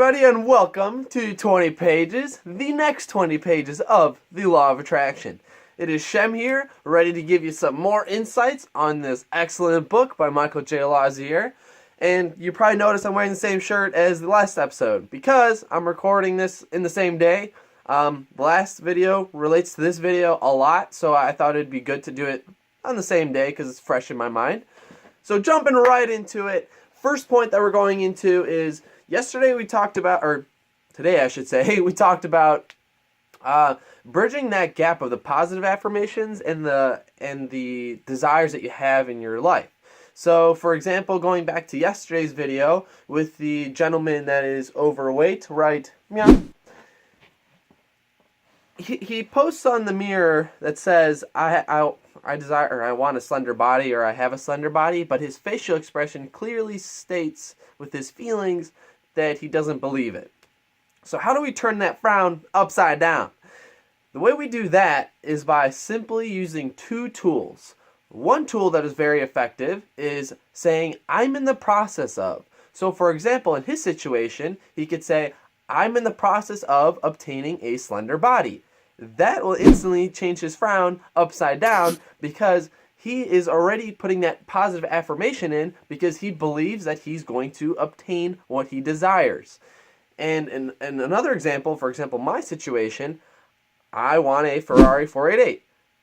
everybody, and welcome to 20 pages, the next 20 pages of the Law of Attraction. It is Shem here, ready to give you some more insights on this excellent book by Michael J. Losier. And you probably noticed I'm wearing the same shirt as the last episode, because I'm recording this in the same day. The last video relates to this video a lot, so I thought it'd be good to do it on the same day, because it's fresh in my mind. So jumping right into it, first point that we're going into is, yesterday we talked about, or today I should say, we talked about bridging that gap of the positive affirmations and the desires that you have in your life. So, for example, going back to yesterday's video with the gentleman that is overweight, right? Yeah. He posts on the mirror that says, I desire, or I want a slender body, or I have a slender body, but his facial expression clearly states with his feelings that he doesn't believe it. So how do we turn that frown upside down? The way we do that is by simply using two tools. One tool that is very effective is saying, I'm in the process of. So for example, in his situation, he could say, I'm in the process of obtaining a slender body. That will instantly change his frown upside down, because he is already putting that positive affirmation in because he believes that he's going to obtain what he desires. And in another example, for example, my situation, I want a Ferrari 488.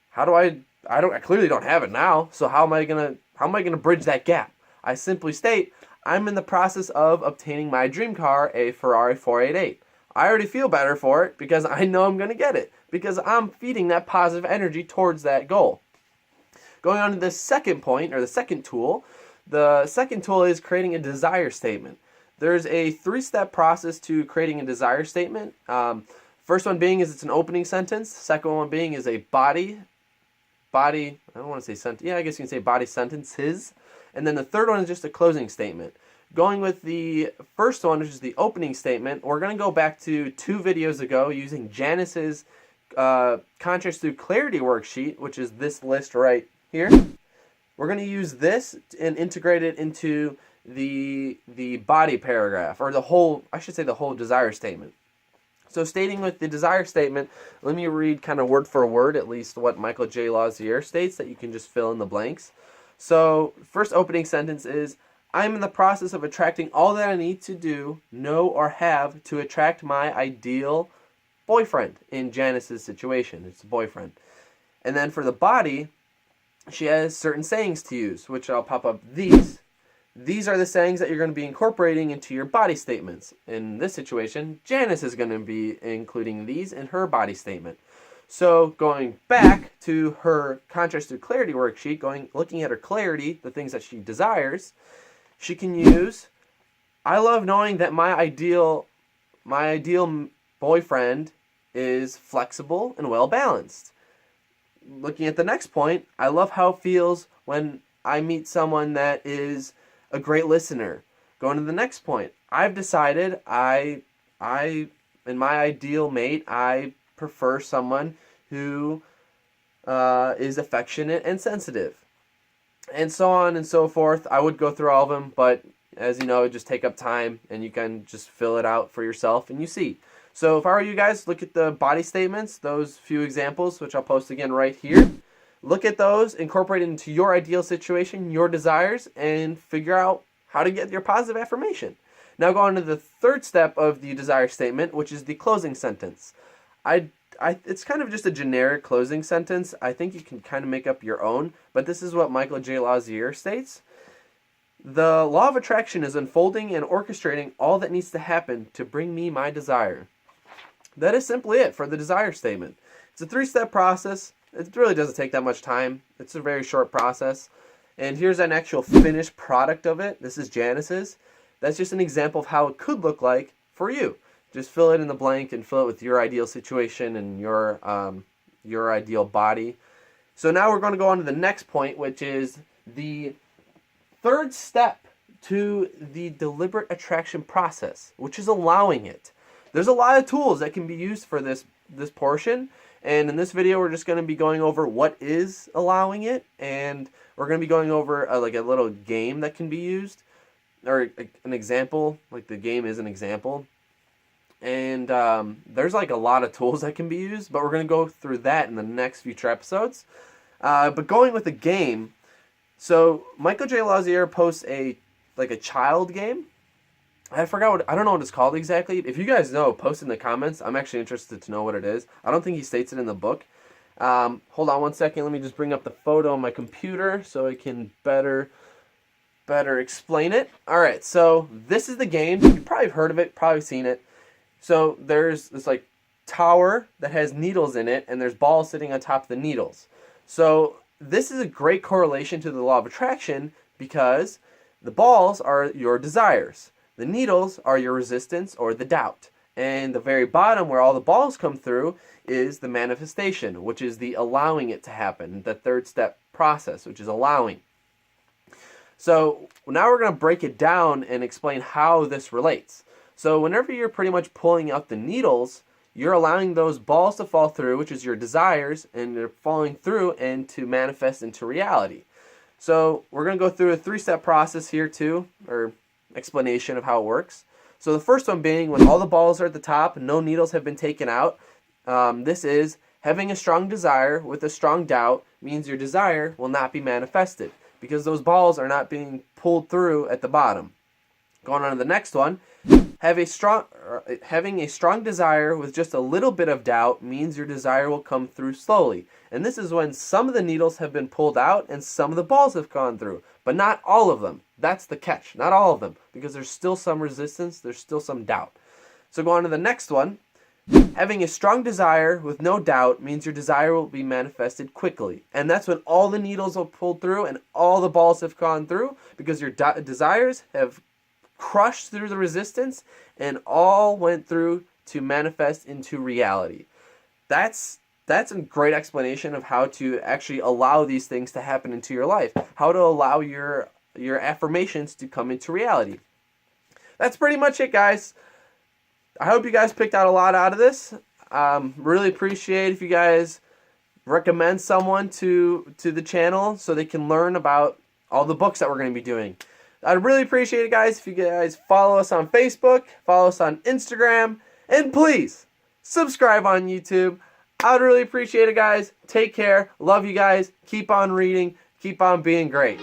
How do I clearly don't have it now, so how am I gonna bridge that gap? I simply state, I'm in the process of obtaining my dream car, a Ferrari 488. I already feel better for it because I know I'm going to get it, because I'm feeding that positive energy towards that goal. Going on to the second point, or the second tool, the second tool is creating a desire statement. There's a 3-step process to creating a desire statement. First one being is it's an opening sentence. Second one being is a body, I don't want to say sentence, yeah, I guess you can say body sentences. And then the third one is just a closing statement. Going with the first one, which is the opening statement, we're going to go back to 2 videos ago using Janice's Contrast Through Clarity worksheet, which is this list right here. We're going to use this and integrate it into the body paragraph, or the whole desire statement. So stating with the desire statement, let me read kind of word for word, at least what Michael J. Losier states, that you can just fill in the blanks. So first opening sentence is, I'm in the process of attracting all that I need to do, know, or have to attract my ideal boyfriend. In Janice's situation, it's a boyfriend. And then for the body, she has certain sayings to use, which I'll pop up these. These are the sayings that you're going to be incorporating into your body statements. In this situation, Janice is going to be including these in her body statement. So going back to her Contrast to Clarity worksheet, looking at her clarity, the things that she desires, she can use, I love knowing that my ideal boyfriend is flexible and well balanced. Looking at the next point, I love how it feels when I meet someone that is a great listener. Going to the next point, I've decided in my ideal mate, I prefer someone who is affectionate and sensitive. And so on and so forth. I would go through all of them, but as you know, it just take up time, and you can just fill it out for yourself and you see. So if I were you guys, look at the body statements, those few examples, which I'll post again right here. Look at those, incorporate it into your ideal situation, your desires, and figure out how to get your positive affirmation. Now go on to the third step of the desire statement, which is the closing sentence. It's kind of just a generic closing sentence. I think you can kind of make up your own, but this is what Michael J. Losier states. The law of attraction is unfolding and orchestrating all that needs to happen to bring me my desire. That is simply it for the desire statement. It's a 3-step process. It really doesn't take that much time. It's a very short process. And here's an actual finished product of it. This is Janice's. That's just an example of how it could look like for you. Just fill it in the blank and fill it with your ideal situation and your ideal body. So now we're going to go on to the next point, which is the third step to the deliberate attraction process, which is allowing it. There's a lot of tools that can be used for this portion, and in this video we're just going to be going over what is allowing it, and we're going to be going over like a little game that can be used, or an example, like the game is an example. And there's like a lot of tools that can be used, but we're going to go through that in the next future episodes. But going with the game, so Michael J. Losier posts a child game. I don't know what it's called exactly. If you guys know, post in the comments. I'm actually interested to know what it is. I don't think he states it in the book. Hold on one second. Let me just bring up the photo on my computer so I can better explain it. All right, so this is the game. You've probably heard of it, probably seen it. So there's this like tower that has needles in it, and there's balls sitting on top of the needles. So this is a great correlation to the law of attraction because the balls are your desires. The needles are your resistance or the doubt. And the very bottom where all the balls come through is the manifestation, which is the allowing it to happen, the third step process, which is allowing. So now we're going to break it down and explain how this relates. So whenever you're pretty much pulling out the needles, you're allowing those balls to fall through, which is your desires, and they're falling through and to manifest into reality. So we're going to go through a 3-step process here too, or explanation of how it works. So the first one being when all the balls are at the top, no needles have been taken out. This is having a strong desire with a strong doubt means your desire will not be manifested because those balls are not being pulled through at the bottom. Going on to the next one, having a strong desire with just a little bit of doubt means your desire will come through slowly. And this is when some of the needles have been pulled out and some of the balls have gone through, but not all of them. That's the catch, not all of them, because there's still some resistance, there's still some doubt. So go on to the next one. Having a strong desire with no doubt means your desire will be manifested quickly. And that's when all the needles are pulled through and all the balls have gone through because your desires have crushed through the resistance and all went through to manifest into reality. That's a great explanation of how to actually allow these things to happen into your life. How to allow your affirmations to come into reality. That's pretty much it, guys. I hope you guys picked out a lot out of this. Really appreciate if you guys recommend someone to the channel so they can learn about all the books that we're going to be doing. I'd really appreciate it, guys, if you guys follow us on Facebook, follow us on Instagram, and please subscribe on YouTube. I would really appreciate it, guys. Take care. Love you guys. Keep on reading. Keep on being great.